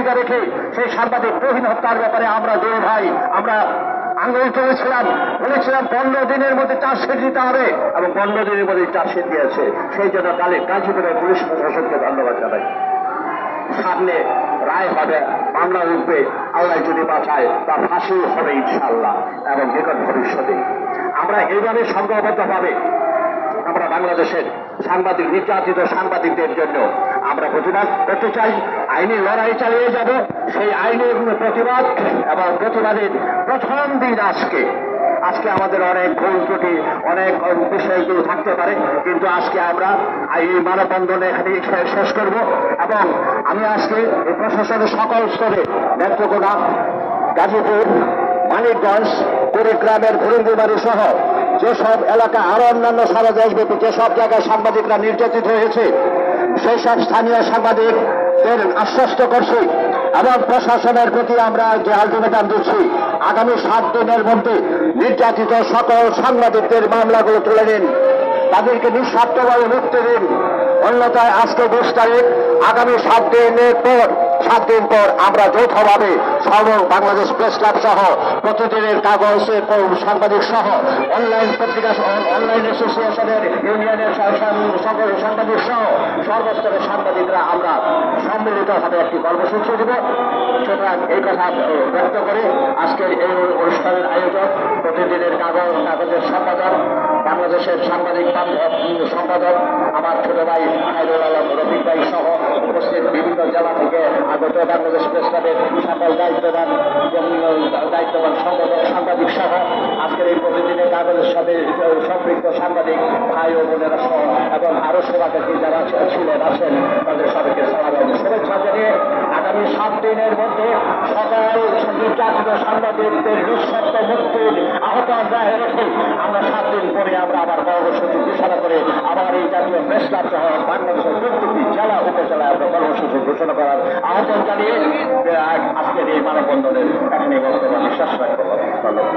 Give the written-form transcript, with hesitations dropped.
ভূমিকা রেখে সেই সাংবাদিক প্রহীন হত্যার ব্যাপারে আমরা দুই ভাই আমরা আন্দোলন চলেছিলাম, বলেছিলাম 15 দিনের মধ্যে চার্জশিট দিতে হবে এবং 15 দিনের মধ্যে চার্জশিট দিয়েছে। সেই জন্য গাজীপুরের পুলিশ প্রশাসনকে ধন্যবাদ জানাই। সামনে রায় হবে, মামলা উঠবে, আল্লাহ যদি বাঁচায় বা ফাঁসিও হবে ইনশাআল্লাহ এবং নিকট ভবিষ্যতে। আমরা এইভাবে সংঘবদ্ধভাবে আমরা বাংলাদেশের সাংবাদিক নির্যাতিত সাংবাদিকদের জন্য আমরা প্রতিবাদ করতে চাই, আইনি লড়াই চালিয়ে যাব। সেই আইনের প্রতিবাদ এবং প্রতিবাদের প্রথম দিন আজকে আমাদের অনেক ভুল ত্রুটি অনেক বিষয়গুলো থাকতে পারে, কিন্তু আজকে আমরা এই মানববন্ধন এখানে শেষ করব। এবং আমি আজকে এই প্রশাসনের সকল স্তরে নেত্রকোনা, গাজীপুর, মানিকগঞ্জ, কুড়িগ্রামের ঘুরিন্দিবাড়ি সহ যেসব এলাকা আরো অন্যান্য সারা দেশব্যাপী যেসব জায়গায় সাংবাদিকরা নির্যাতিত হয়েছে সেই সব স্থানীয় সাংবাদিকদের আশ্বস্ত করছি এবং প্রশাসনের প্রতি আমরা যে আলটিমেটাম দিচ্ছি আগামী 7 দিনের মধ্যে নির্যাতিত সকল সাংবাদিকদের মামলাগুলো তুলে নিন, তাদেরকে নিঃস্বার্থভাবে মুক্তি দিন। অন্যথায় আজকে 20 তারিখ, আগামী 7 দিন পর আমরা যৌথভাবে বাংলাদেশ প্রেস ক্লাব সহ প্রতিদিনের কাগজের সাংবাদিক সহ অনলাইন পত্রিকা অনলাইন অ্যাসোসিয়েশনের ইউনিয়নের সকল সাংবাদিক সহ সর্বস্তরের সাংবাদিকরা আমরা সম্মিলিতভাবে একটি কর্মসূচি দেব। সুতরাং এই কথা ব্যক্ত করে আজকের এই অনুষ্ঠানের আয়োজন প্রতিদিনের কাগজের সম্পাদক, বাংলাদেশের সাংবাদিক সম্পাদক আমার ছোট ভাই খায়রুল আলম রফিক ভাই সহ উপস্থিত বিভিন্ন জেলা থেকে আগত বাংলাদেশ প্রেস ক্লাবের সকল দায়িত্ববান সম্পাদক সাংবাদিক সহ আজকের এই প্রতিদিনের কাগজের সাথে সম্পৃক্ত সাংবাদিক ভাই ও বোনেরা সহ এবং আরো সভাপতি যারা আছেন তাদের সবাইকে সালাম এবং শুভেচ্ছা জানিয়ে আগামী 7 দিনের মধ্যে সকল নির্যাতিত সাংবাদিকদের নিঃশর্ত মুক্তির আহ্বান রেখে আমরা 7 দিন পরে আমরা আবার কর্মসূচি ঘোষণা করে আবার এই জাতীয় প্রেস ক্লাব সহ বাংলাদেশের প্রত্যেকটি জেলা উপজেলায় আমরা কর্মসূচি ঘোষণা করার আহ্বান জানিয়ে আজকের এই মানববন্ধনের এখানে বক্তব্য বিশ্বাস রাখতে হবে। ধন্যবাদ।